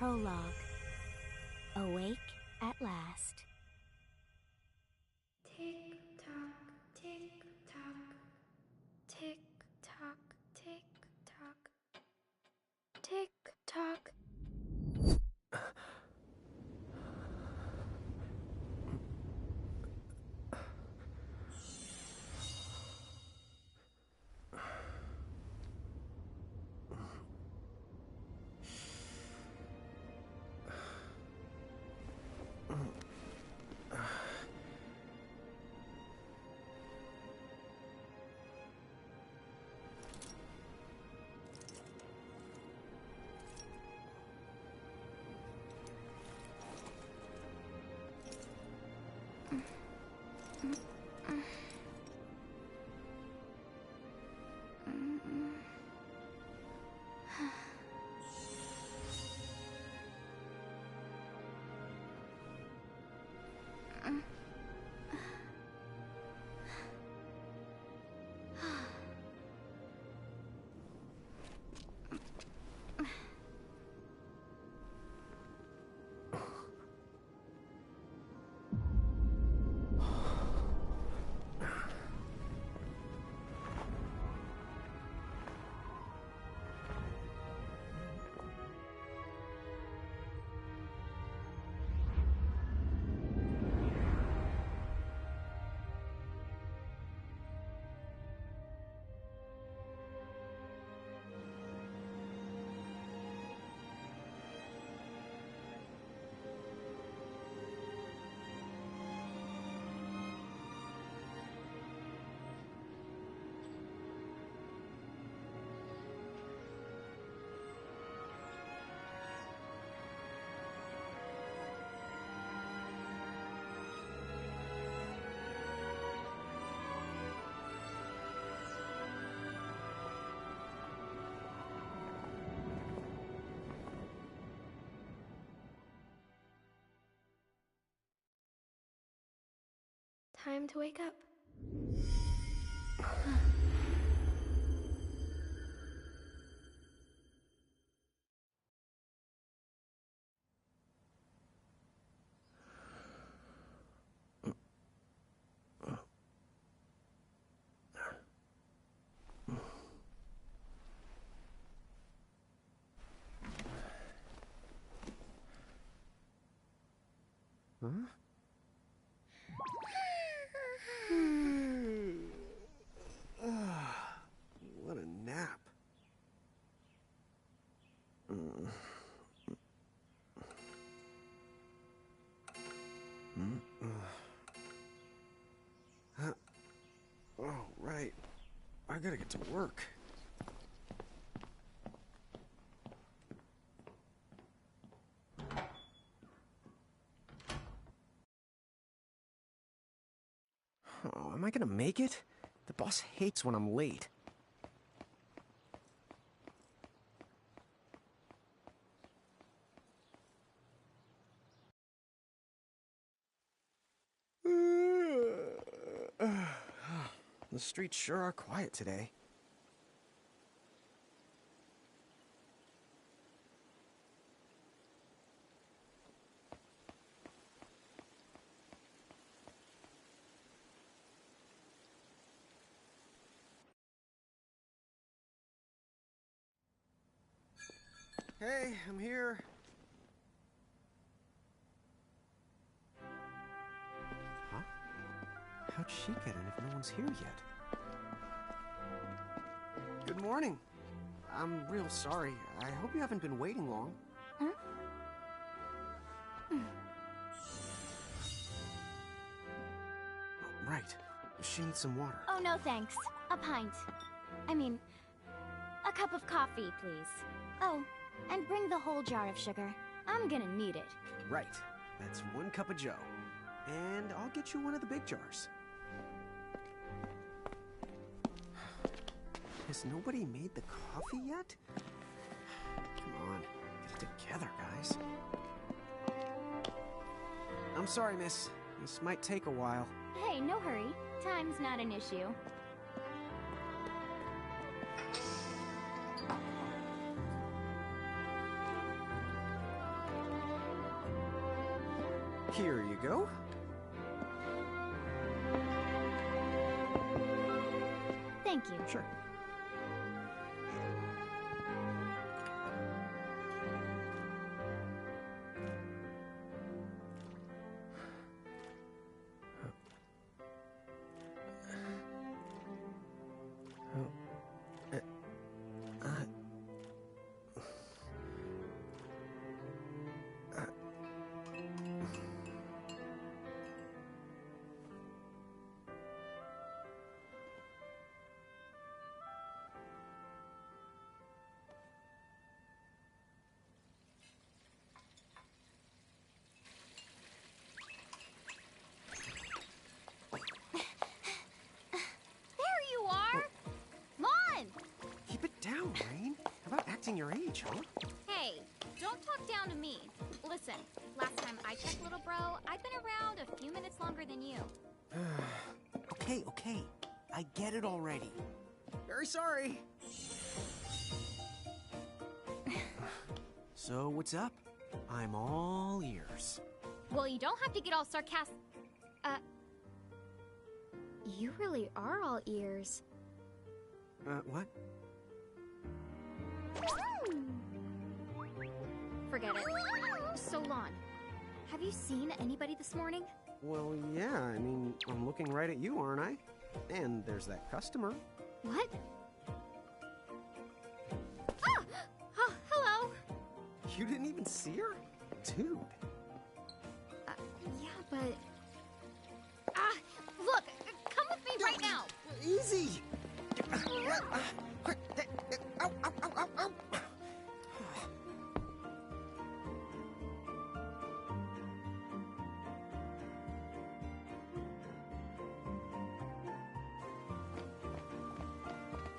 Prologue. Awake at last. Tick tock, tick tock, tick tock, tick tock, tick tock. Time to wake up. Huh? What a nap. Oh, right. I gotta get to work. Oh, am I gonna make it? The boss hates when I'm late. The streets sure are quiet today. Hey, I'm here. Huh? How'd she get in if no one's here yet? Good morning. I'm real sorry. I hope you haven't been waiting long. Huh? Right. She needs some water. Oh, no thanks. A pint. I mean, a cup of coffee, please. Oh, and bring the whole jar of sugar. I'm gonna need it. Right. That's 1 cup of joe. And I'll get you one of the big jars. Has nobody made the coffee yet? Come on, get it together, guys. I'm sorry, miss. This might take a while. Hey, no hurry. Time's not an issue. Here you go. Thank you. Sure. Keep it down, Rain. How about acting your age, huh? Hey, don't talk down to me. Listen, last time I checked, little bro, I've been around a few minutes longer than you. Okay. I get it already. Very sorry. So, what's up? I'm all ears. Well, you don't have to get all sarcastic. You really are all ears. What? Forget it. So, Lon, have you seen anybody this morning? Well, yeah, I mean, I'm looking right at you, aren't I? And there's that customer. What? Oh, hello. You didn't even see her? Dude. Yeah, but... look, come with me right now. Easy! Ow, ow, ow, ow, ow.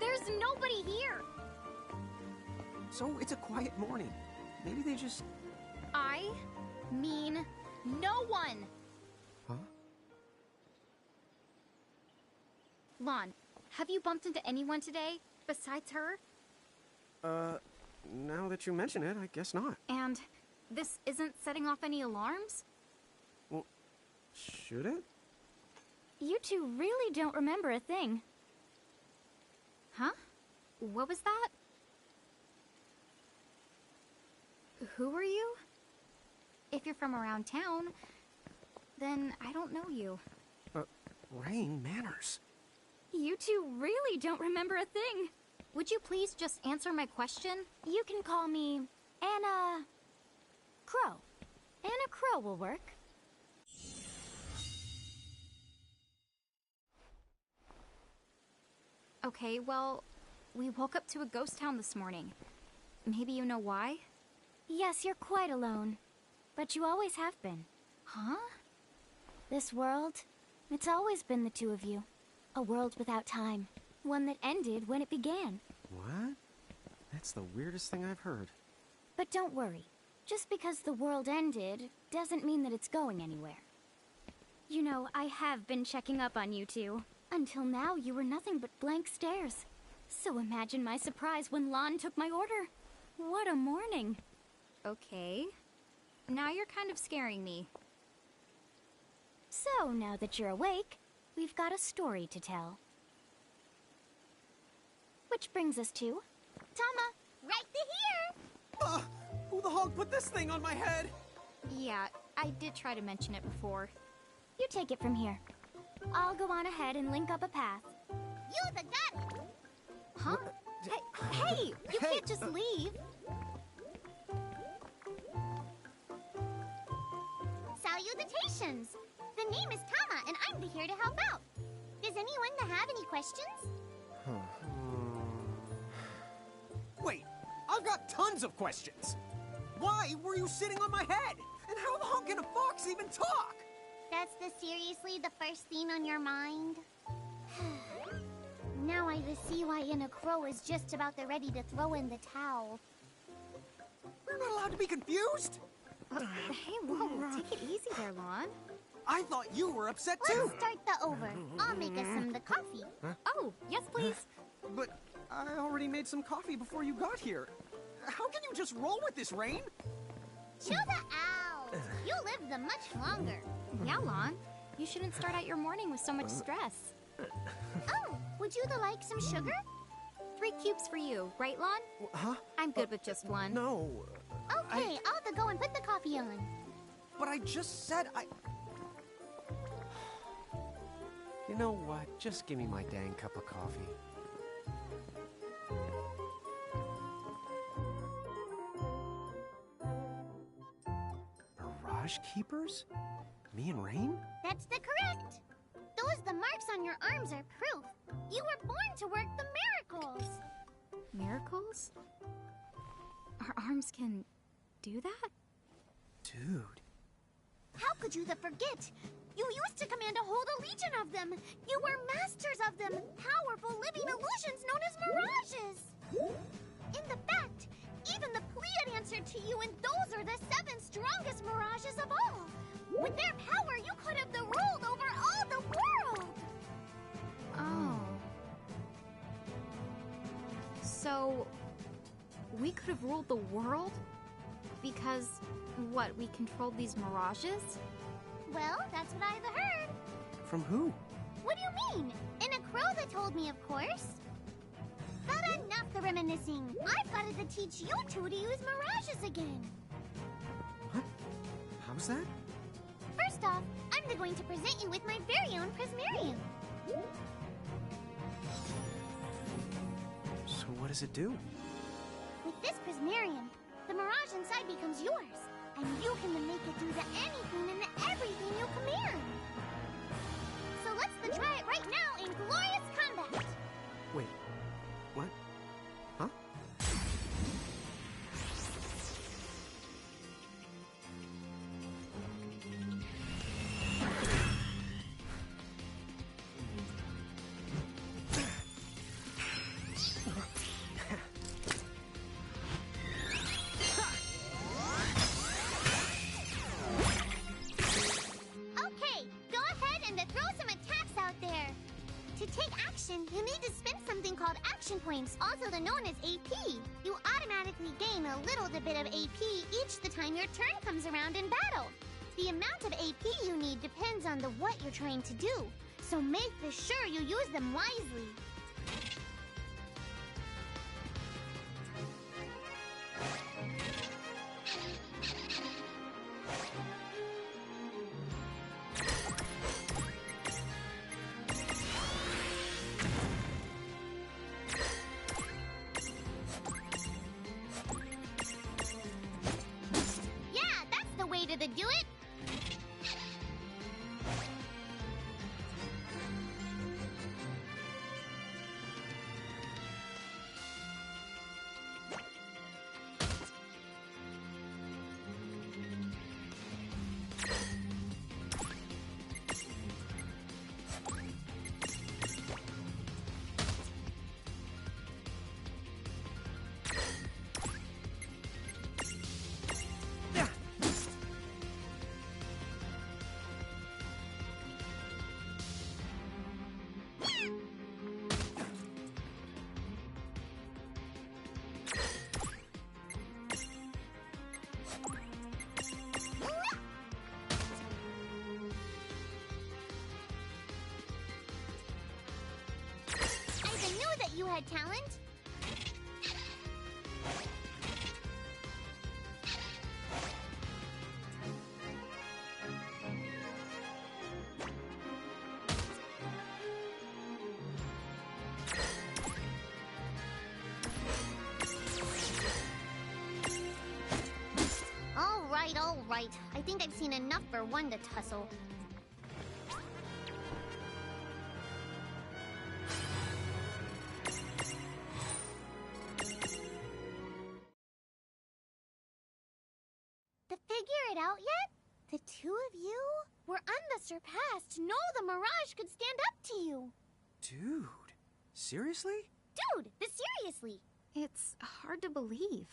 There's nobody here. So it's a quiet morning. Maybe they just... I mean no one. Huh? Lon, have you bumped into anyone today besides her? Now that you mention it, I guess not. And this isn't setting off any alarms? Well, should it? You two really don't remember a thing. Huh? What was that? Who are you? If you're from around town, then I don't know you. Rain, manners. You two really don't remember a thing. Would you please just answer my question? You can call me Anna Crow. Anna Crow will work. Okay, well, we woke up to a ghost town this morning. Maybe you know why? Yes, you're quite alone. But you always have been. Huh? This world, it's always been the two of you. A world without time. One that ended when it began. What? That's the weirdest thing I've heard. But don't worry. Just because the world ended doesn't mean that it's going anywhere. You know, I have been checking up on you two. Until now, you were nothing but blank stares. So imagine my surprise when Lon took my order. What a morning. Okay. Now you're kind of scaring me. So, now that you're awake, we've got a story to tell. Which brings us to... Tama, right here! Who the hog put this thing on my head? Yeah, I did try to mention it before. You take it from here. I'll go on ahead and link up a path. You the gut! Huh? Hey, you can't just leave. Salutations! The name is Tama, and I'm here to help out. Does anyone have any questions? Wait, I've got tons of questions. Why were you sitting on my head? And how the hell can a fox even talk? That's seriously the first thing on your mind? Now I see why Anna Crow is just about ready to throw in the towel. We're not allowed to be confused? Hey, whoa, take it easy there, Lon. I thought you were upset too. Let's start the over. I'll make us some of the coffee. Huh? Oh, yes, please. But I already made some coffee before you got here. How can you just roll with this, Rain? Chill the owl. You live them much longer. Yeah, Lon. You shouldn't start out your morning with so much stress. Oh, would you like some sugar? 3 cubes for you, right, Lon? Huh? I'm good with just one. No. Okay, I'll have to go and put the coffee on. But I just said I... You know what? Just give me my dang cup of coffee. Mirage Keepers? Me and Rain? That's the correct. The marks on your arms are proof. You were born to work the miracles. Miracles? Our arms can do that? Dude. How could you forget? You used to command a whole legion of them. You were masters of them, powerful living illusions known as mirages. In the fact, even the Pleiad answered to you, and those are the 7 strongest mirages of all. With their power, you could have ruled over all the world. Oh. So, we could have ruled the world? Because, what, we controlled these mirages? Well, that's what I've heard. From who? What do you mean? In a crow that told me, of course. But enough the reminiscing. I've got to teach you two to use mirages again. What? How's that? First off, I'm going to present you with my very own Prismarium. So what does it do? With this Prismarium, the mirage inside becomes yours. And you can make it do anything and everything you command. So let's try it right now in glorious combat. Wait. What? Huh? Okay, go ahead and throw some attacks out there. To take action, you need to spend something called action points, also known as AP. You automatically gain a little bit of AP each the time your turn comes around in battle. The amount of AP you need depends on what you're trying to do, so make sure you use them wisely. Yeah, that's the way to do it. I knew that you had talent. All right. I think I've seen enough for one to tussle. To figure it out yet? The two of you were unsurpassed. No, the Mirage could stand up to you. Dude. Seriously? Dude, seriously. It's hard to believe.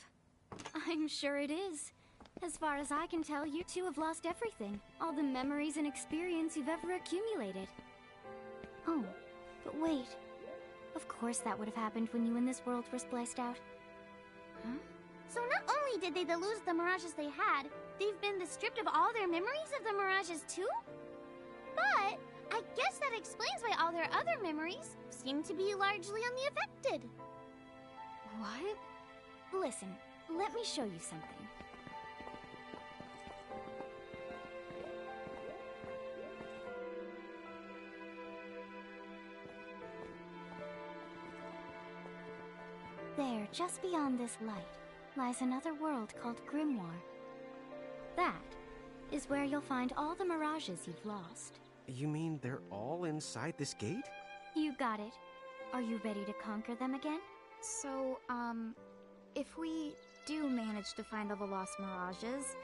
I'm sure it is. As far as I can tell, you two have lost everything. All the memories and experience you've ever accumulated. Oh, but wait. Of course that would have happened when you and this world were spliced out. Huh? So not only did they lose the mirages they had, they've been stripped of all their memories of the mirages too? But I guess that explains why all their other memories seem to be largely unaffected. What? Listen, let me show you something. There, just beyond this light, lies another world called Grimoire. That is where you'll find all the mirages you've lost. You mean they're all inside this gate? You got it. Are you ready to conquer them again? So, if we do manage to find all the lost mirages,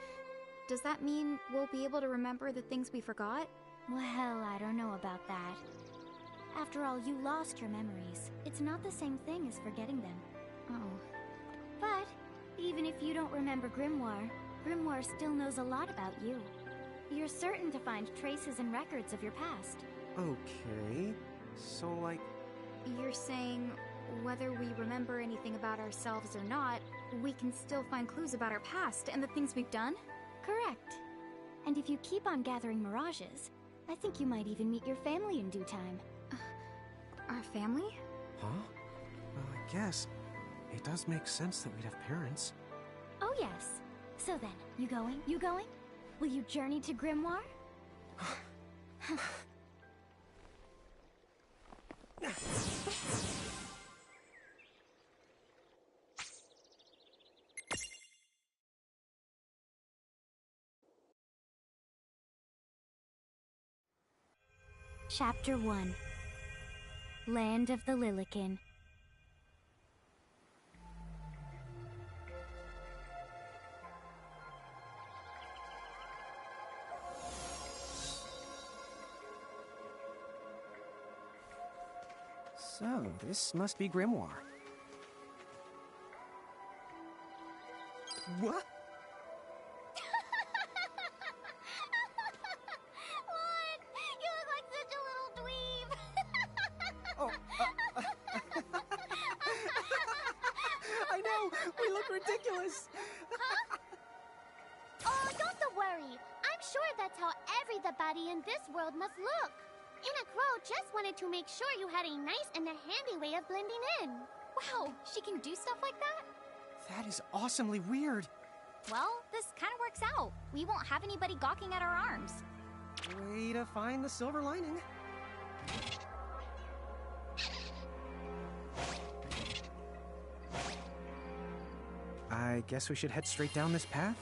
does that mean we'll be able to remember the things we forgot? Well, I don't know about that. After all, you lost your memories. It's not the same thing as forgetting them. Oh. But even if you don't remember Grimoire, Grimoire still knows a lot about you. You're certain to find traces and records of your past. Okay. So, like... You're saying whether we remember anything about ourselves or not, we can still find clues about our past and the things we've done? Correct. And if you keep on gathering mirages, I think you might even meet your family in due time. Our family? Huh? Well, I guess it does make sense that we'd have parents. Oh yes. So then, you going? You going? Will you journey to Grimoire? Chapter 1. Land of the Lilikin. So, this must be Grimoire. What? Look! You look like such a little dweeb! Oh, I know! We look ridiculous! Oh, don't worry. I'm sure that's how everybody in this world must look. Anna Crow just wanted to make sure you had a nice and a handy way of blending in. Wow, she can do stuff like that? That is awesomely weird. Well, this kind of works out. We won't have anybody gawking at our arms. Way to find the silver lining. I guess we should head straight down this path?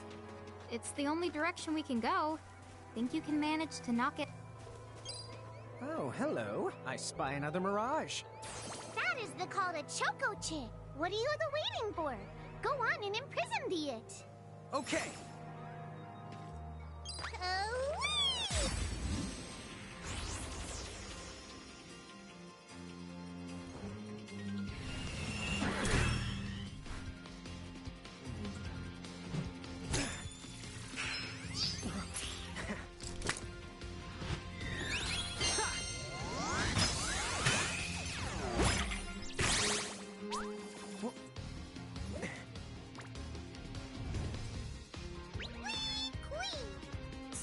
It's the only direction we can go. Think you can manage to knock it? Oh, hello. I spy another mirage. That is called a Choco Chick. What are you waiting for? Go on and imprison it. Okay. Oh,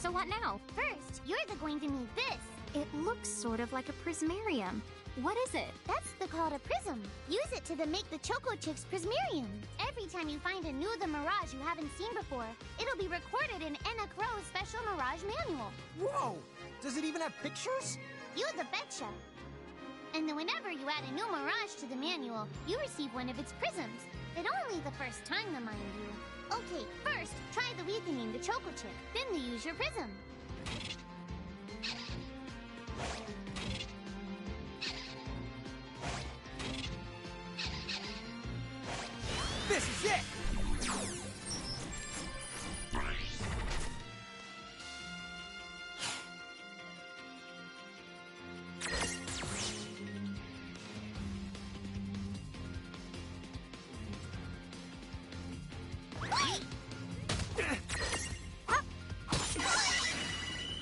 So what now? first, you're going to need this. It looks sort of like a prismarium. What is it? That's called a prism. Use it to make the Choco Chick's prismarium. Every time you find a new the Mirage you haven't seen before, it'll be recorded in Anna Crow's special Mirage manual. Whoa! Does it even have pictures? You the betcha. And then whenever you add a new Mirage to the manual, you receive one of its prisms. But only the first time, mind you. Okay, first, try the weakening the Choco Chick, then you use your prism. This is it!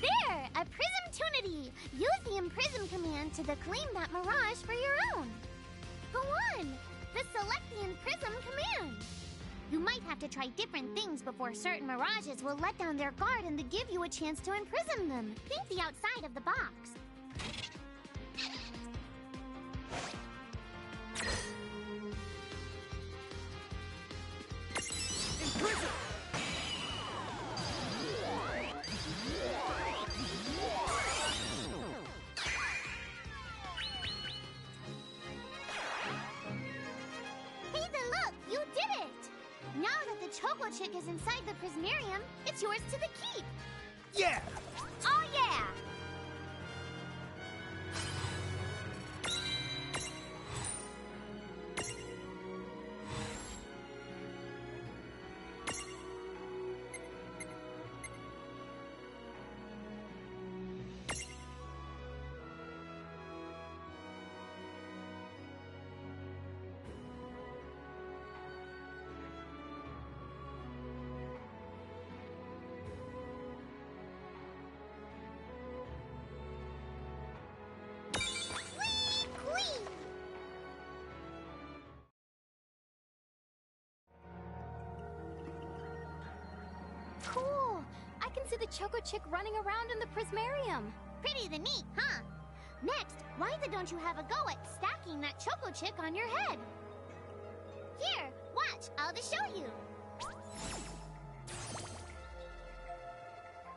There! A Prismtunity! Use the Imprism command to claim that Mirage for your own. Go on! The Select the Imprism command. You might have to try different things before certain mirages will let down their guard and to give you a chance to imprison them. Think the outside of the box. Imprison! Now that the Choco Chick is inside the Prismarium, it's yours to the keep! Yeah! Oh yeah! Cool! I can see the Choco Chick running around in the Prismarium. Pretty the neat, huh? Next, why don't you have a go at stacking that Choco Chick on your head? Here, watch, I'll just show you.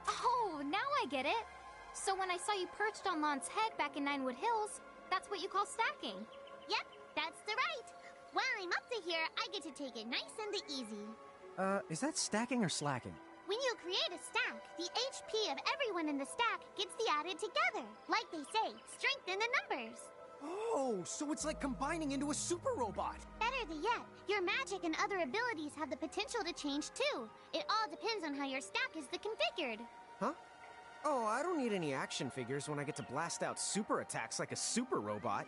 Oh, now I get it. So when I saw you perched on Lon's head back in Ninewood Hills, that's what you call stacking. Yep, that's the right. While I'm up to here, I get to take it nice and easy. Is that stacking or slacking? When you create a stack, the HP of everyone in the stack gets the added together. Like they say, strengthen the numbers. Oh, so it's like combining into a super robot. Better than yet, your magic and other abilities have the potential to change too. It all depends on how your stack is configured. Huh? Oh, I don't need any action figures when I get to blast out super attacks like a super robot.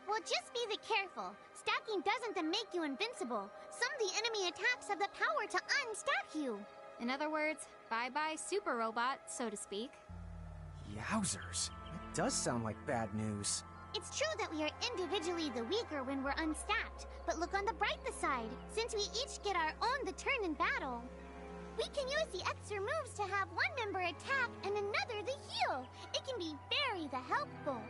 Well, just be careful. Stacking doesn't make you invincible. Some of the enemy attacks have the power to unstack you. In other words, bye-bye super robot, so to speak. Yowzers. That does sound like bad news. It's true that we are individually the weaker when we're unstacked, but look on the brighter side. Since we each get our own the turn in battle, we can use the extra moves to have one member attack and another the heal. It can be very helpful.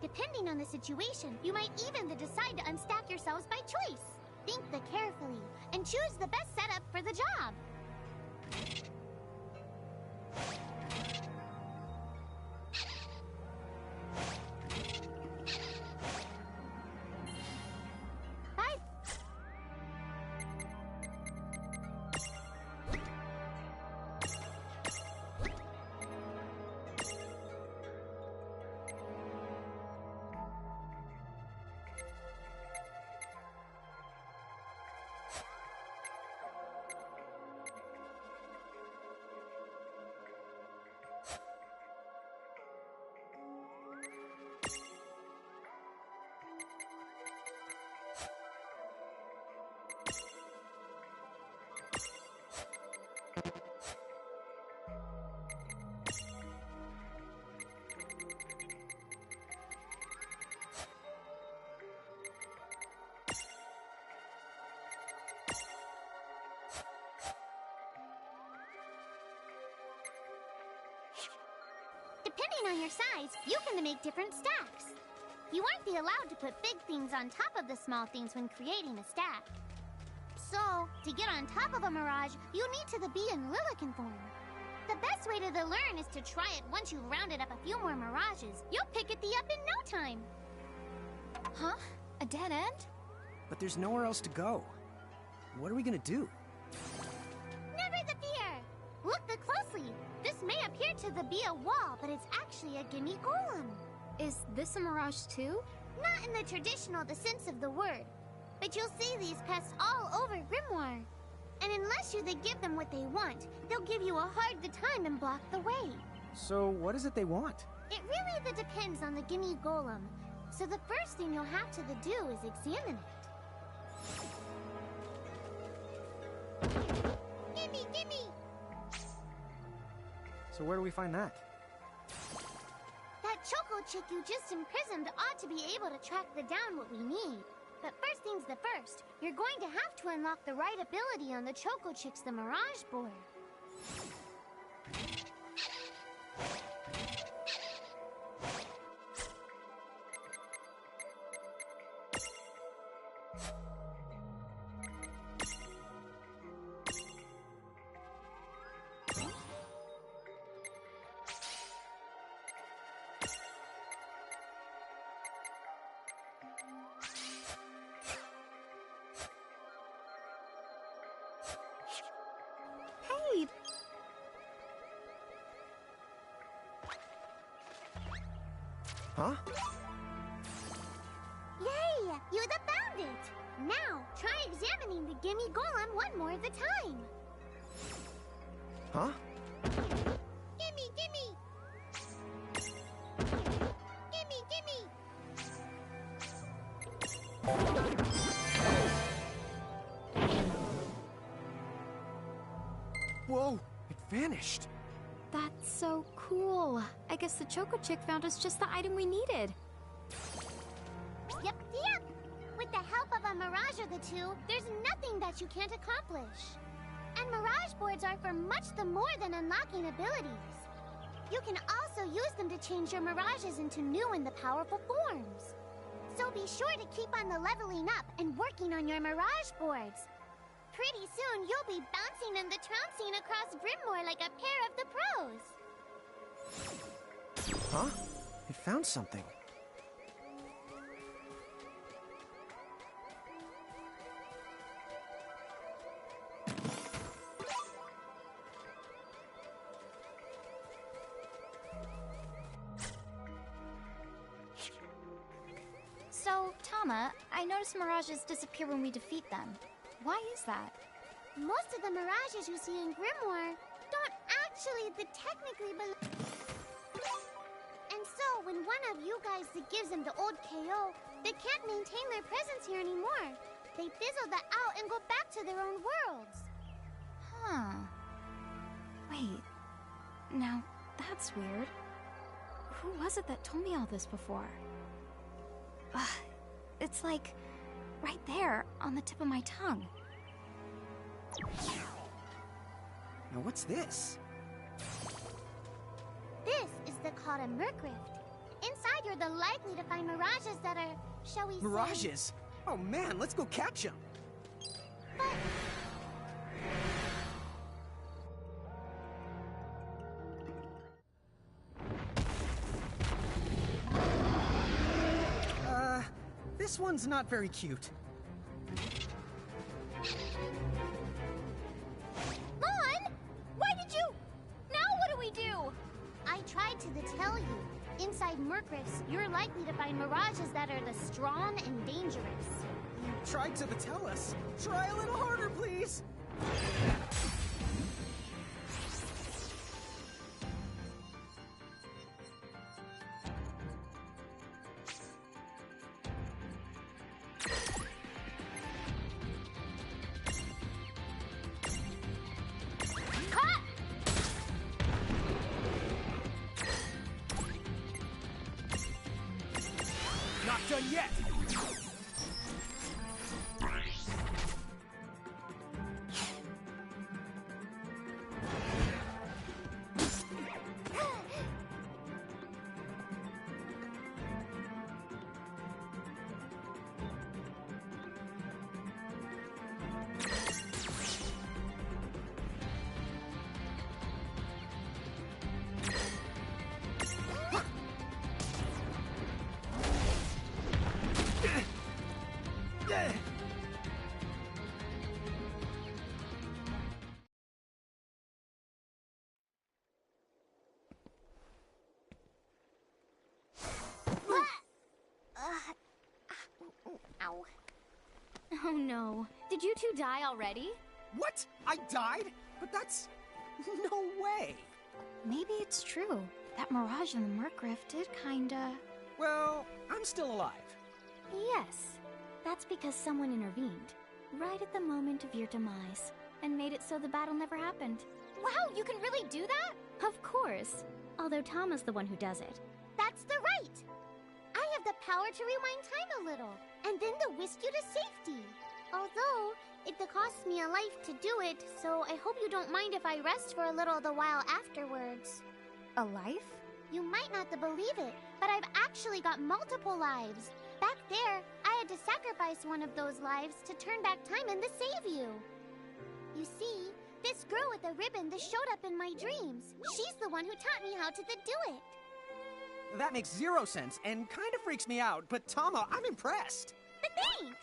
Depending on the situation, you might even decide to unstack yourselves by choice. Think carefully and choose the best setup for the job. Bye. Depending on your size, you can make different stacks. You aren't allowed to put big things on top of the small things when creating a stack. So, to get on top of a mirage, you need to be in Lilican form. The best way to learn is to try it once you've rounded up a few more mirages. You'll pick it up in no time. Huh? A dead end? But there's nowhere else to go. What are we gonna do? Never the fear! Look closely. This may appear to be a wall, but it's actually a gimme golem. Is this a mirage too? Not in the traditional sense of the word, but you'll see these pests all over Grimoire. And unless you give them what they want, they'll give you a hard time and block the way. So what is it they want? It really depends on the gimme golem. So the first thing you'll have to do is examine it. Gimme! So where do we find that? That Choco Chick you just imprisoned ought to be able to track down what we need. But first things the first, you're going to have to unlock the right ability on the Choco Chicks the Mirage board. Hey, Huh? Yay! You found it! Now, try examining the Gimme Golem one more at a time. Huh? Gimme, gimme! Gimme, gimme! Whoa! It vanished! that's so cool. I guess the Choco Chick found us just the item we needed. Yep, yep! With the help of a Mirage or the two, there's nothing that you can't accomplish. And Mirage boards are for much the more than unlocking abilities. You can also use them to change your Mirages into new and the powerful forms. So be sure to keep on the leveling up and working on your Mirage boards. Pretty soon, you'll be bouncing and the trouncing across Brimmore like a pair of the pros. Huh? It found something. So, Tama, I noticed Mirages disappear when we defeat them. Why is that? Most of the Mirages you see in Grimoire don't actually technically belong. And so, when one of you guys gives them the old KO, they can't maintain their presence here anymore. They fizzle out and go back to their own worlds. Huh. Wait. Now, that's weird. Who was it that told me all this before? It's like right there on the tip of my tongue. Now what's this? This is called a Murkrift. Inside, you're the likely to find Mirages that are, shall we say... Mirages? Oh man, let's go catch them! But... This one's not very cute. Mon! Why did you... Now what do we do? I tried to tell you. Inside Murkrifts, you're likely to find Mirages that are the strong and dangerous. You tried to tell us. Try a little harder, please! Not done yet! Ow. Oh no. Did you two die already? What? I died? But that's... no way! Maybe it's true. That Mirage in the Murkrift did kinda... Well, I'm still alive. Yes. That's because someone intervened. Right at the moment of your demise. And made it so the battle never happened. Wow, you can really do that? Of course. Although Tama's the one who does it. That's the right! I have the power to rewind time a little, and then to whisk you to safety. Although, it costs me a life to do it, so I hope you don't mind if I rest for a little the while afterwards. A life? You might not believe it, but I've actually got multiple lives. Back there, I had to sacrifice one of those lives to turn back time and to save you. You see, this girl with the ribbon that showed up in my dreams, she's the one who taught me how to do it. That makes zero sense and kind of freaks me out, but Tama, I'm impressed. Thanks!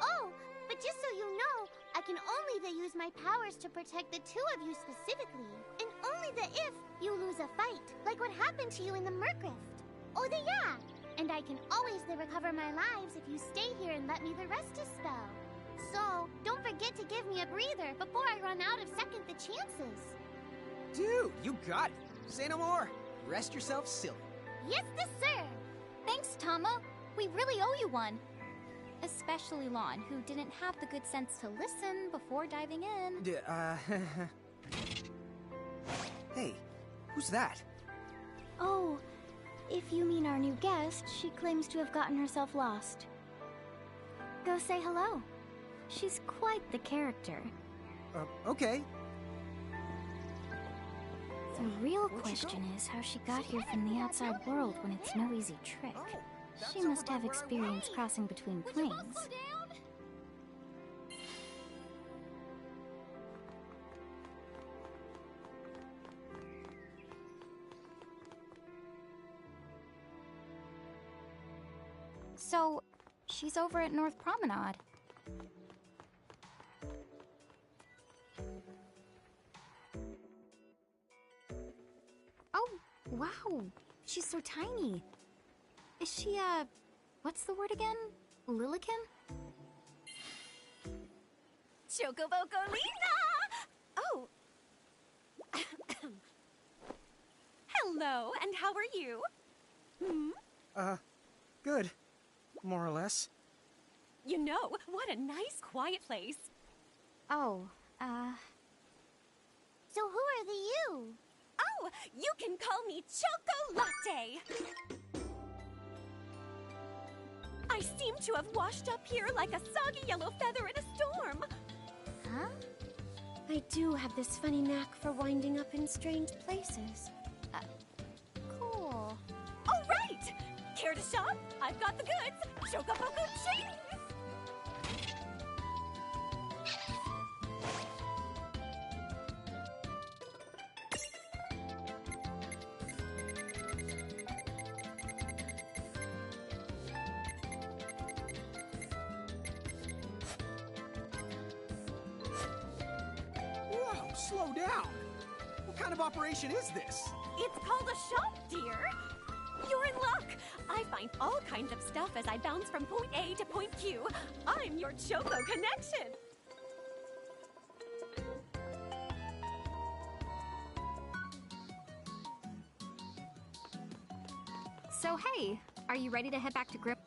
Oh, but just so you know, I can only use my powers to protect the two of you specifically, and only if you lose a fight, like what happened to you in the Mercrift. Oh, yeah! And I can always recover my lives if you stay here and let me rest a spell. So, don't forget to give me a breather before I run out of second the chances. Dude, you got it. Say no more. Rest yourself silly. Yes, sir! Thanks, Tama. We really owe you one. Especially Lon, who didn't have the good sense to listen before diving in. Hey, who's that? Oh, if you mean our new guest, she claims to have gotten herself lost. Go say hello. She's quite the character. Okay. The real question is how she got here from the outside world when it's no easy trick. She must have experience crossing between planes. So, she's over at North Promenade. Oh, wow! She's so tiny. Is she, what's the word again? Lilikin? Chocobocolina! Oh. Hello, and how are you? Good. More or less. You know, what a nice, quiet place. Oh, So who are the you? Oh, you can call me Choco Latte. I seem to have washed up here like a soggy yellow feather in a storm. huh? I do have this funny knack for winding up in strange places. Cool. All right! Care to shop? I've got the goods. Chocoboco cheese! Whoa, slow down. What kind of operation is this? It's called a shop, dear. You're in luck. I find all kinds of stuff as I bounce from point A to point Q. I'm your Choco connection. So hey, are you ready to head back to Grip?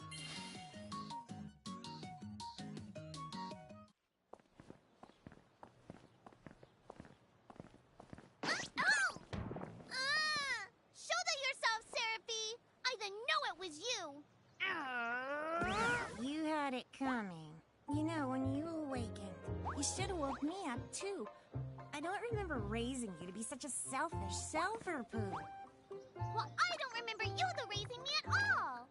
Shoulder yourself, Seraphie! I didn't know it was you! You had it coming. You know, when you awakened, you should have woke me up, too. I don't remember raising you to be such a selfish selfer, Pooh. Well, I don't remember you raising me at all!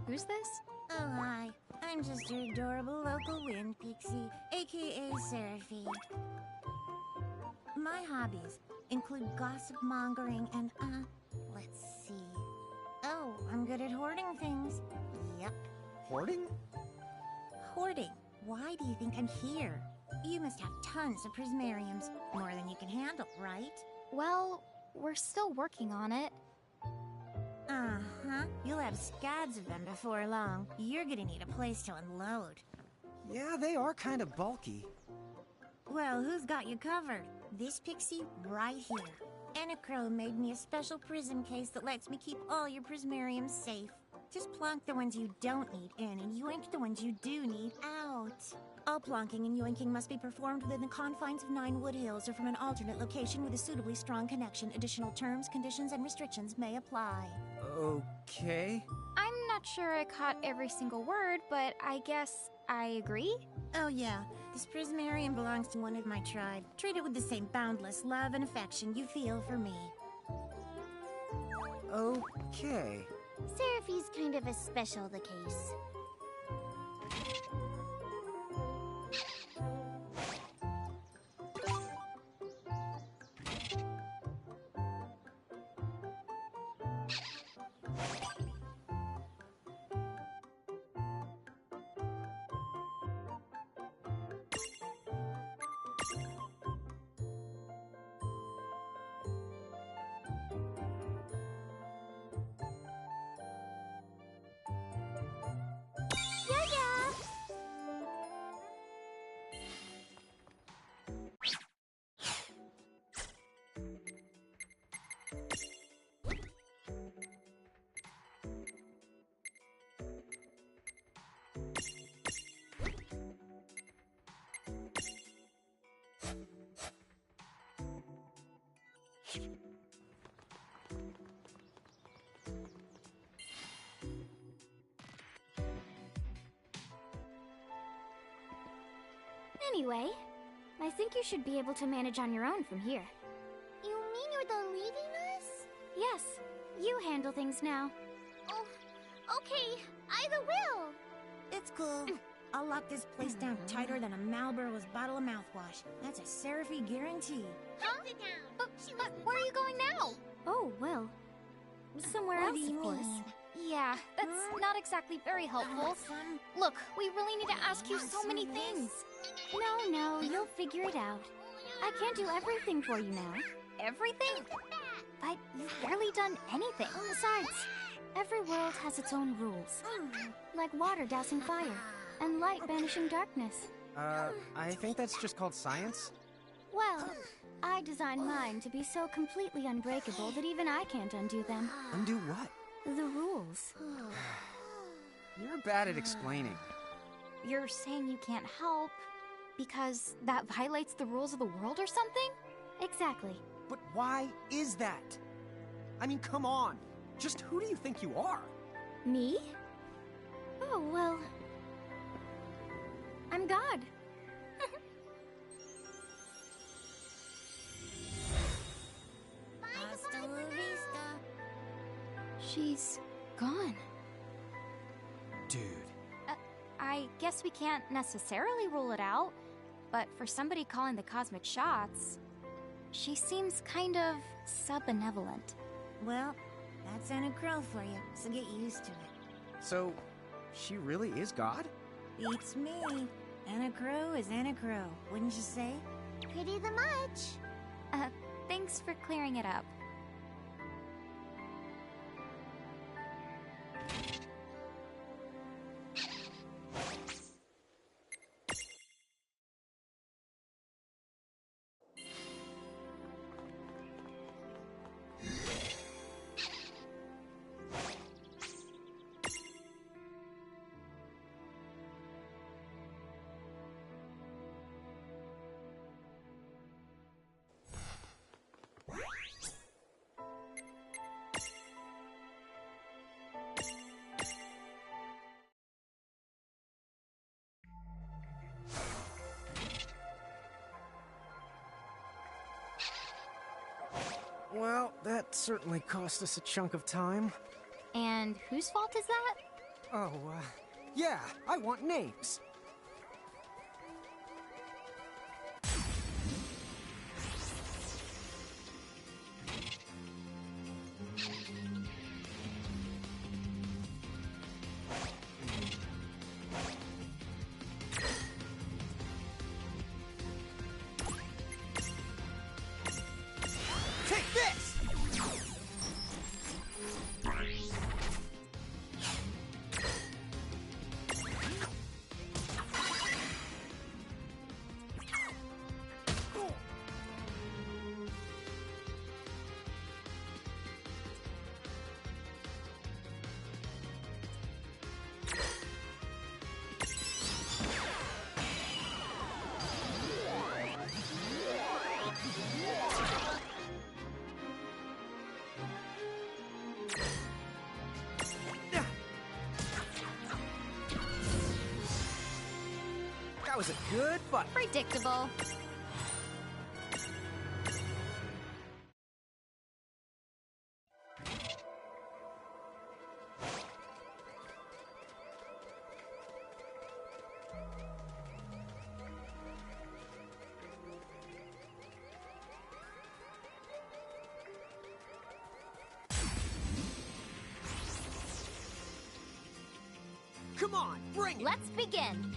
Who's this? Oh, hi. I'm just your adorable local wind pixie, aka Seraphie. My hobbies include gossip mongering and, let's see. Oh, I'm good at hoarding things. Yep. Hoarding? Hoarding. Why do you think I'm here? You must have tons of prismariums. More than you can handle, right? Well, we're still working on it. Uh-huh. You'll have scads of them before long. You're gonna need a place to unload. Yeah, they are kind of bulky. Well, who's got you covered? This pixie right here. Enacro made me a special prism case that lets me keep all your prismariums safe. Just plonk the ones you don't need in and yoink the ones you do need out. All plonking and yoinking must be performed within the confines of Nine Wood Hills or from an alternate location with a suitably strong connection. Additional terms, conditions, and restrictions may apply. Okay. I'm not sure I caught every single word, but I guess I agree? Oh yeah, this Prismarium belongs to one of my tribe. Treat it with the same boundless love and affection you feel for me. Okay. Seraphi's kind of a special the case. Anyway, I think you should be able to manage on your own from here. You mean you're the leaving us? Yes, you handle things now. Oh, okay. Either will. It's cool. I'll lock this place down tighter than a Marlboro's bottle of mouthwash. That's a Seraphy guarantee. Sit down. But where are you going now? Oh, well, somewhere What else, do you of course. mean? Yeah, that's not exactly very helpful. Some... Look, we really need to ask you so many things. No, you'll figure it out. I can't do everything for you now. Everything? But you've barely done anything. Besides, every world has its own rules. Like water dousing fire, and light banishing darkness. I think that's just called science. Well, I designed mine to be so completely unbreakable that even I can't undo them. Undo what? The rules. You're bad at explaining. You're saying you can't help because that violates the rules of the world or something? Exactly. But why is that? I mean, come on. Just who do you think you are? Me? Oh, well... I'm God. Hasta la vista. She's gone. Dude. I guess we can't necessarily rule it out, but for somebody calling the cosmic shots, she seems kind of sub-benevolent. Well, that's Anna Crow for you, so get used to it. So, she really is God? Beats me. Anna Crow is Anna Crow, wouldn't you say? Pretty the much. Thanks for clearing it up. Well, that certainly cost us a chunk of time. And whose fault is that? Oh, yeah, I want names. Take this! was a good fight. Predictable. Come on, bring it! Let's begin.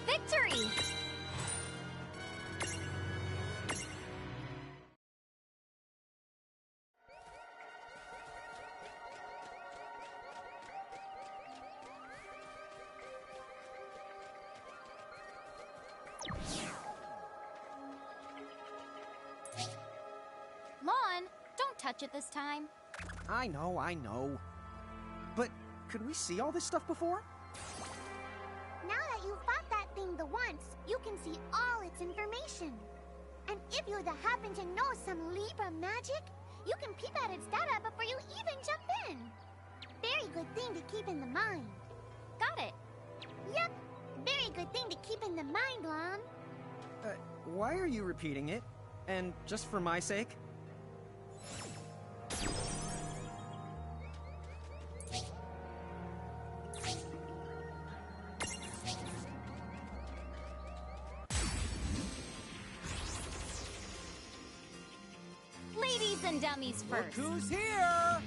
Victory! Lon, don't touch it this time. I know. But could we see all this stuff before? Now that you've fought that thing the once, you can see all its information. And if you happen to know some Libra magic, you can peep at its data before you even jump in. Very good thing to keep in the mind. Got it. Yep, very good thing to keep in the mind, Lon. Why are you repeating it? And just for my sake? Ladies and dummies first. Look who's here!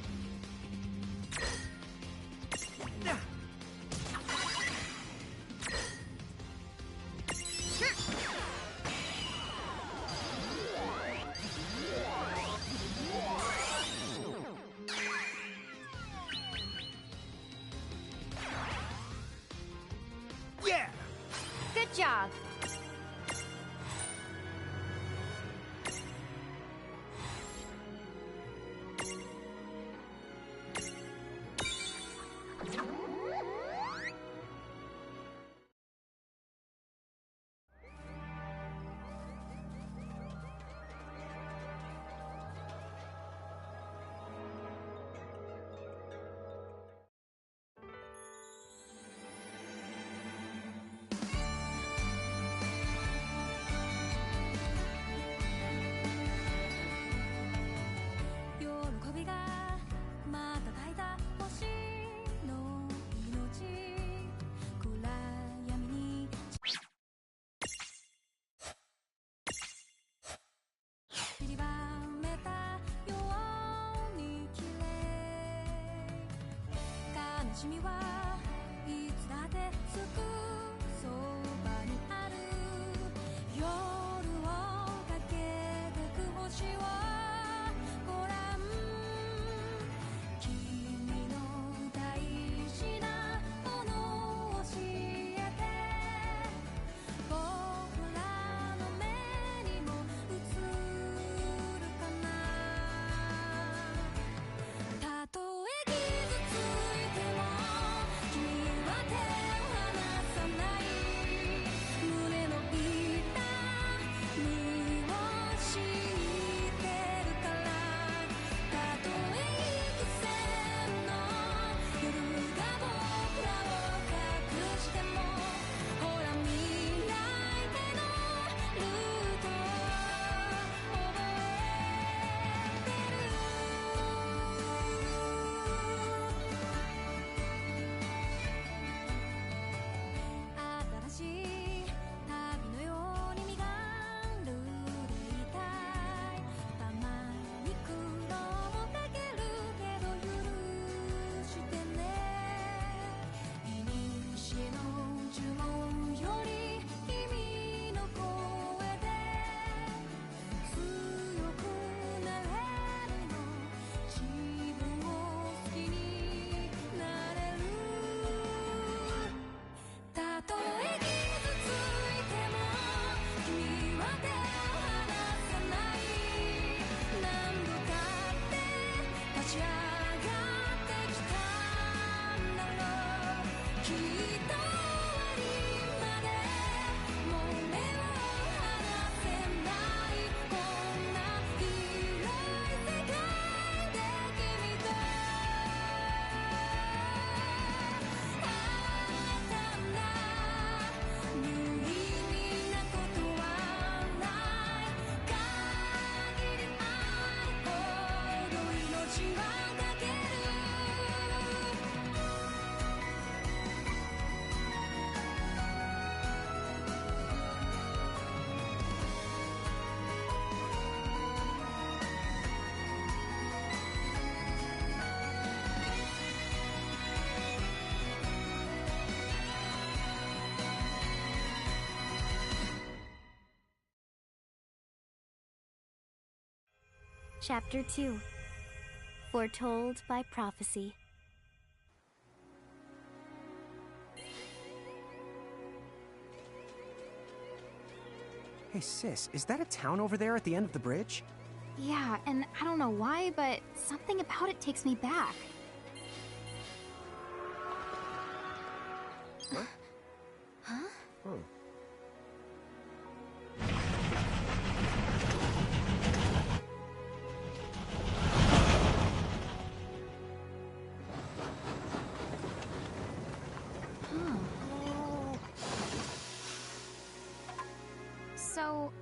Yeah! Good job. Chapter 2. Foretold by Prophecy. Hey, sis, is that a town over there at the end of the bridge? Yeah, and I don't know why, but something about it takes me back. Huh? Oh. So,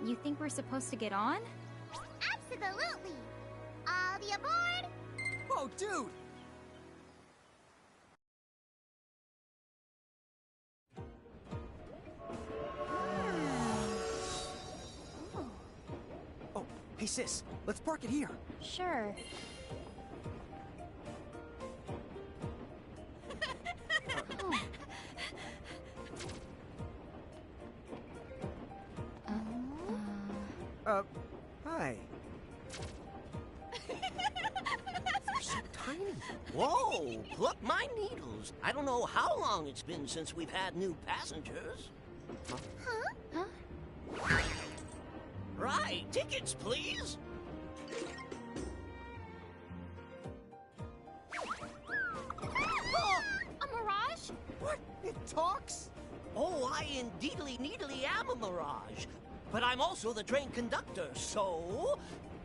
you think we're supposed to get on? Absolutely! All the aboard! Whoa, dude! Oh, hey sis, let's park it here. Sure. Hi. They're so tiny. Whoa, pluck my needles. I don't know how long it's been since we've had new passengers. Huh? Right, tickets, please. Oh, a mirage? What? It talks? Oh, I indeedly needly am a mirage. But I'm also the train conductor, so...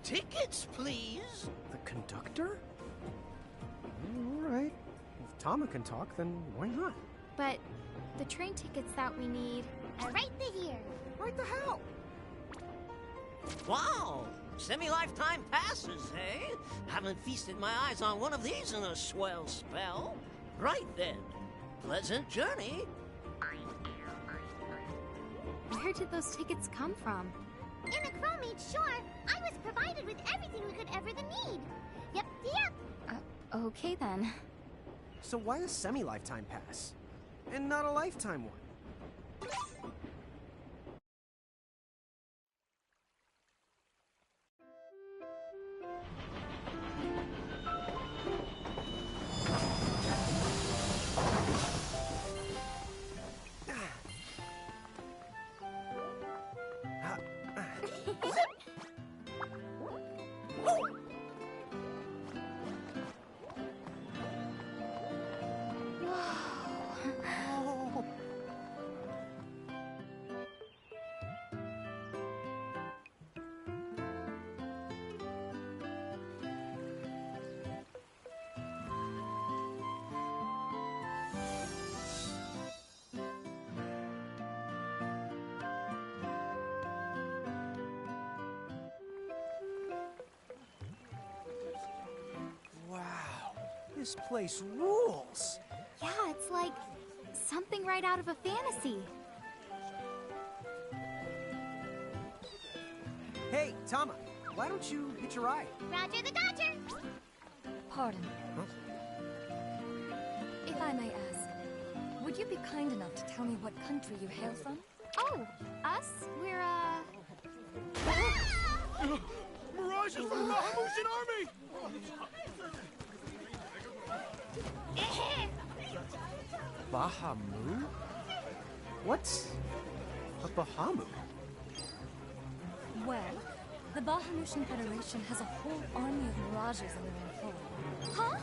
tickets, please. The conductor? All right. If Tama can talk, then why not? But the train tickets that we need... Right here. Right the hell? Wow, semi-lifetime passes, eh? Haven't feasted my eyes on one of these in a swell spell. Right then, pleasant journey. Where did those tickets come from? In a crow made sure I was provided with everything we could ever need. Yep. Okay then. So why a semi-lifetime pass? And not a lifetime one? This place rules! Yeah, it's like something right out of a fantasy. Hey, Tama, why don't you hitch a ride? Roger the Dodger! Pardon. Huh? If I may ask, would you be kind enough to tell me what country you hail from? Oh, us? We're, Mirage is from the Bahamutian army! Bahamut? What's a Bahamut? Well, the Bahamutian Federation has a whole army of mirages in their employ. Huh?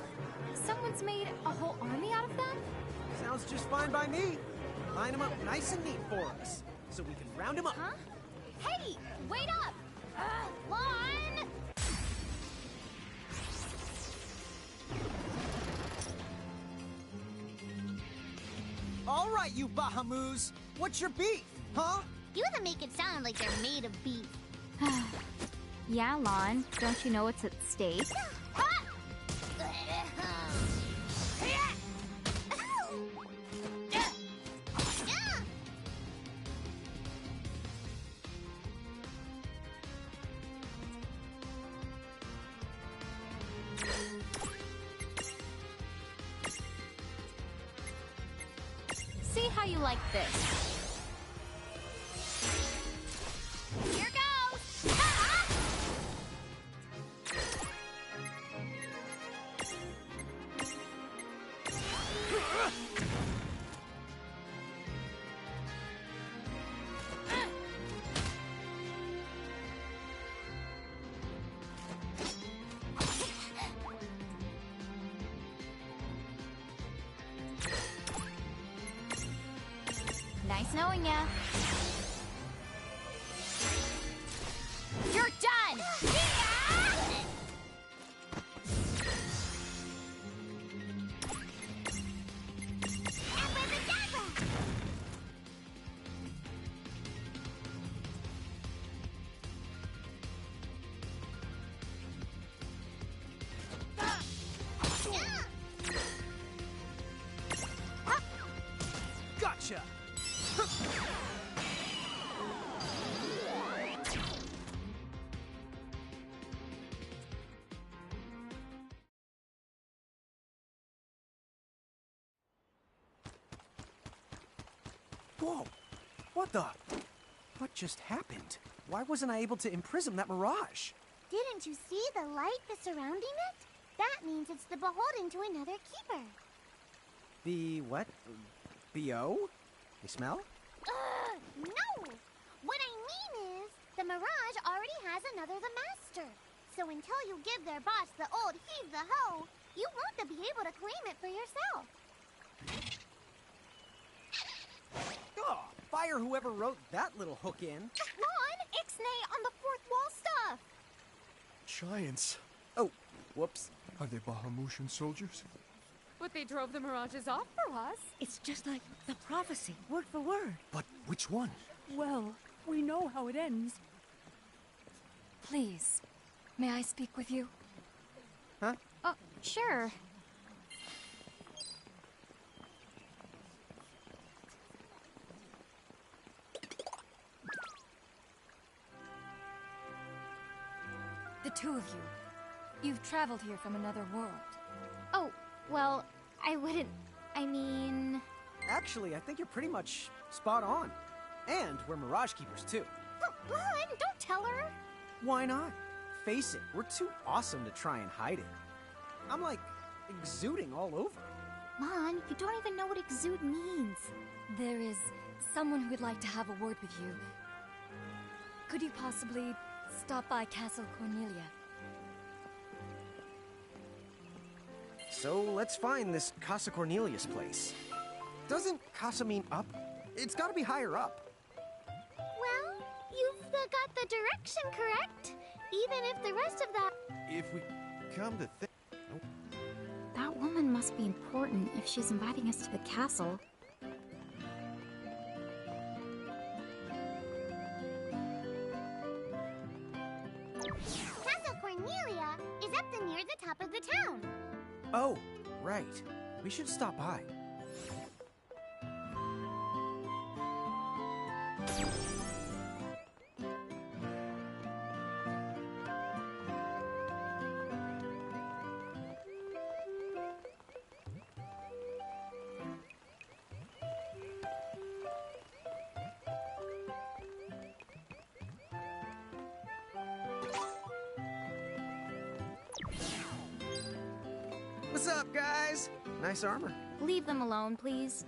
Someone's made a whole army out of them? Sounds just fine by me. Line them up nice and neat for us, so we can round them up. Huh? Hey, wait up! Lon! All right, you Bahamus! What's your beef, huh? You them make it sound like they're made of beef. Yeah, Lon. Don't you know what's at stake? See how you like this. Here goes! Nice knowing ya. You're done! Gotcha! Whoa! What the? What just happened? Why wasn't I able to imprison that mirage? Didn't you see the light that's surrounding it? That means it's the beholden to another keeper. The what? B.O.? You smell? No! What I mean is, the Mirage already has another the master. So until you give their boss the old heave the ho, you won't be able to claim it for yourself. Oh, fire whoever wrote that little hook in. Ron, Ixnay on the fourth wall stuff! Giants. Oh, whoops. Are they Bahamutian soldiers? But they drove the mirages off for us. It's just like the prophecy, word for word. But which one? Well, we know how it ends. Please, may I speak with you? Huh? Oh, sure. The two of you. You've traveled here from another world. Oh, well, I mean... Actually, I think you're pretty much spot on. And we're Mirage Keepers, too. Ron, don't tell her! Why not? Face it, we're too awesome to try and hide it. I'm like, exuding all over. Mon, you don't even know what exude means. There is someone who would like to have a word with you. Could you possibly stop by Castle Cornelia? So let's find this Casa Cornelius place. Doesn't Casa mean up? It's gotta be higher up. Well, you've got the direction correct. Even if the rest of that... If we come to think... That woman must be important if she's inviting us to the castle. Castle Cornelia is up near the top of the town. Oh, right. We should stop by. What's up, guys? Nice armor. Leave them alone, please.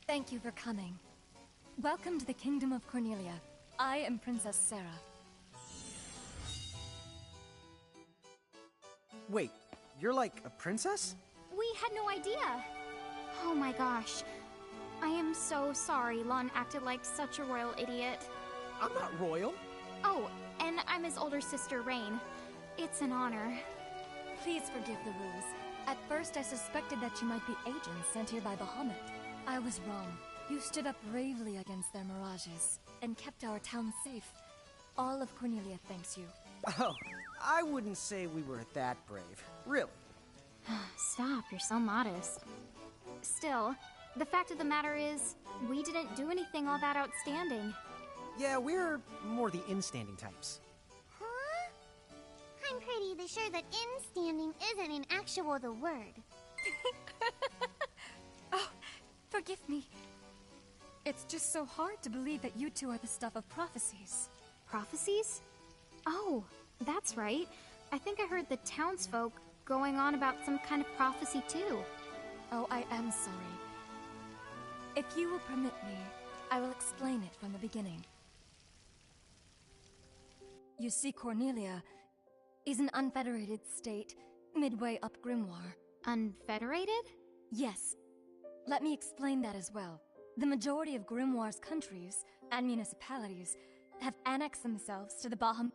Thank you for coming. Welcome to the Kingdom of Cornelia. I am Princess Sarah. Wait, you're like a princess? We had no idea. Oh my gosh. I am so sorry Lon acted like such a royal idiot. I'm not royal. Oh, and I'm his older sister, Rain. It's an honor. Please forgive the ruse. At first I suspected that you might be agents sent here by Bahamut. I was wrong. You stood up bravely against their mirages and kept our town safe. All of Cornelia thanks you. Oh, I wouldn't say we were that brave. Really. Stop, you're so modest. Still, the fact of the matter is, we didn't do anything all that outstanding. Yeah, we're more the in-standing types. Huh? I'm pretty sure that in-standing isn't in actual the word. Oh, forgive me. It's just so hard to believe that you two are the stuff of prophecies. Prophecies? Oh, that's right. I think I heard the townsfolk going on about some kind of prophecy too. Oh, I am sorry. If you will permit me, I will explain it from the beginning. You see, Cornelia is an unfederated state midway up Grimoire. Unfederated? Yes. Let me explain that as well. The majority of Grimoire's countries and municipalities have annexed themselves to the Baham...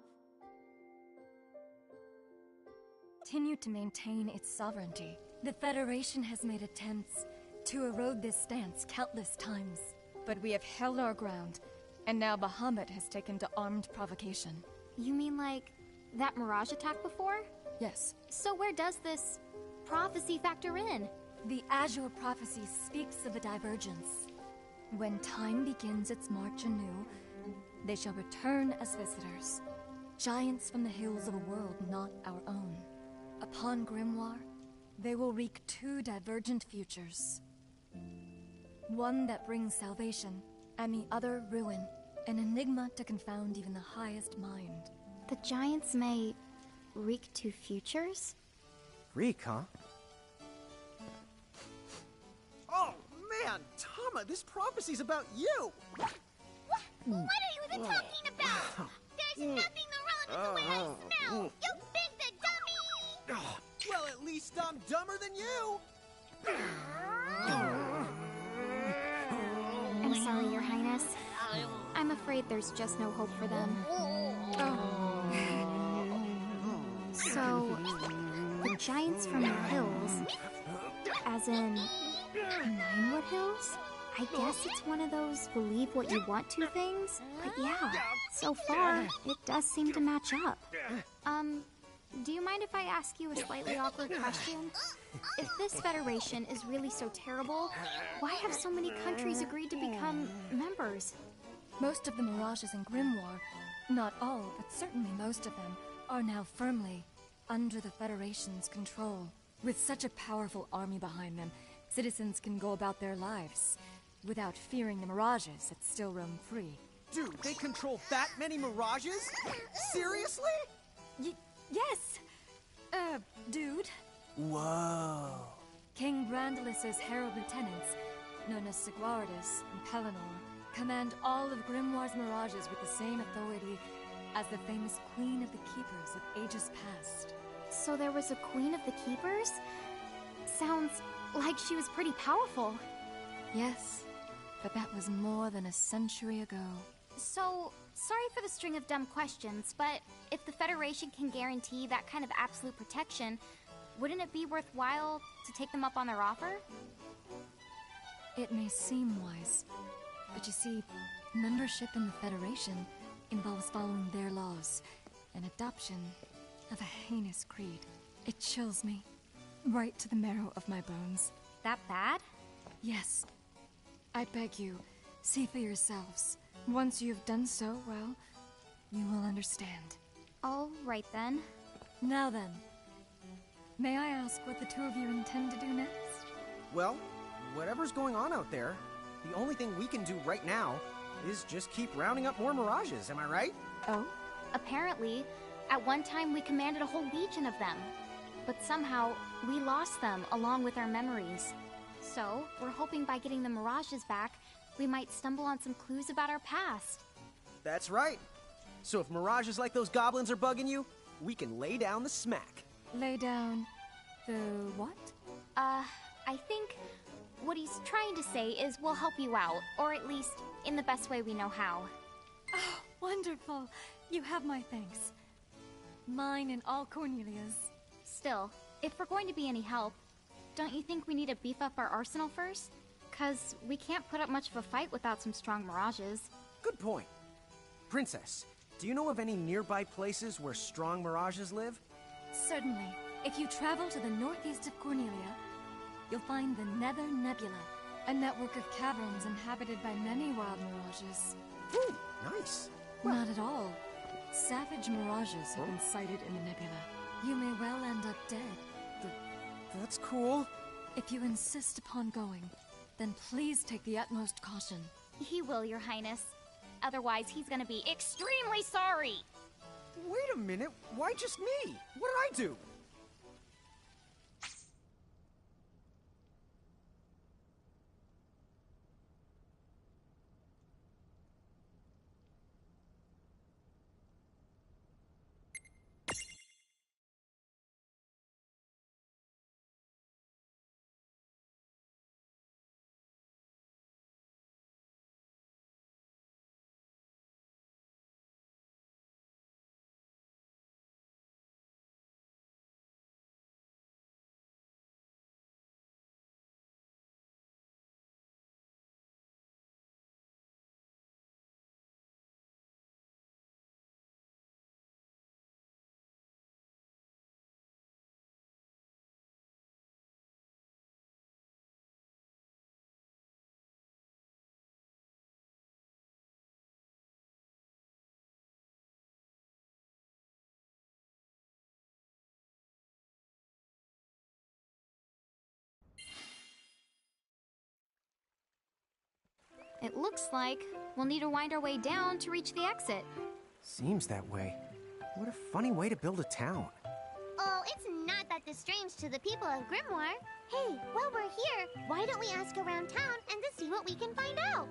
continue to maintain its sovereignty. The Federation has made attempts to erode this stance countless times, but we have held our ground, and now Bahamut has taken to armed provocation. You mean like that Mirage attack before? Yes. So where does this prophecy factor in? The Azure prophecy speaks of a divergence. When time begins its march anew, they shall return as visitors, giants from the hills of a world not our own. Upon Grimoire, they will wreak two divergent futures. One that brings salvation, and the other ruin, an enigma to confound even the highest mind. The giants may wreak two futures? Reek, huh? Oh, man! Tama, this prophecy's about you! What are you even talking about? There's nothing wrong with the way I smell! You big the dummy! Well, at least I'm dumber than you! I'm sorry, Your Highness. I'm afraid there's just no hope for them. So, the giants from the hills, as in Ninewood Hills? I guess it's one of those believe what you want to things. But yeah, so far, it does seem to match up. Do you mind if I ask you a slightly awkward question? If this Federation is really so terrible, why have so many countries agreed to become members? Most of the Mirages in Grimoire, not all, but certainly most of them, are now firmly under the Federation's control. With such a powerful army behind them, citizens can go about their lives without fearing the Mirages that still roam free. Dude, they control that many Mirages? Seriously? Yes! Dude. Whoa. King Brandalus's herald lieutenants, known as Seguardus and Pelennor, command all of Grimoire's Mirages with the same authority as the famous Queen of the Keepers of ages past. So there was a Queen of the Keepers? Sounds like she was pretty powerful. Yes, but that was more than a century ago. So, sorry for the string of dumb questions, but if the Federation can guarantee that kind of absolute protection, wouldn't it be worthwhile to take them up on their offer? It may seem wise, but you see, membership in the Federation involves following their laws, and adoption of a heinous creed. It chills me, right to the marrow of my bones. That bad? Yes. I beg you, see for yourselves. Once you have done so, well, you will understand. All right then. Now then, may I ask what the two of you intend to do next? Well, whatever's going on out there, the only thing we can do right now is just keep rounding up more Mirages, am I right? Oh? Apparently, at one time we commanded a whole legion of them. But somehow, we lost them along with our memories. So, we're hoping by getting the Mirages back, we might stumble on some clues about our past. That's right. So if Mirages like those goblins are bugging you, we can lay down the smack. Lay down the what? I think what he's trying to say is we'll help you out, or at least in the best way we know how. Oh, wonderful. You have my thanks. Mine and all Cornelia's. Still, if we're going to be any help, don't you think we need to beef up our arsenal first? 'Cause we can't put up much of a fight without some strong Mirages. Good point. Princess, do you know of any nearby places where strong Mirages live? Certainly. If you travel to the northeast of Cornelia, you'll find the Nether Nebula, a network of caverns inhabited by many wild Mirages. Ooh, nice. Not at all. Savage Mirages have been sighted in the nebula. You may well end up dead. That's cool. If you insist upon going, then please take the utmost caution. He will, Your Highness. Otherwise, he's gonna be extremely sorry. Wait a minute, why just me? What did I do? It looks like we'll need to wind our way down to reach the exit. Seems that way. What a funny way to build a town. Oh, it's not that strange to the people of Grimoire. Hey, while we're here, why don't we ask around town and to see what we can find out?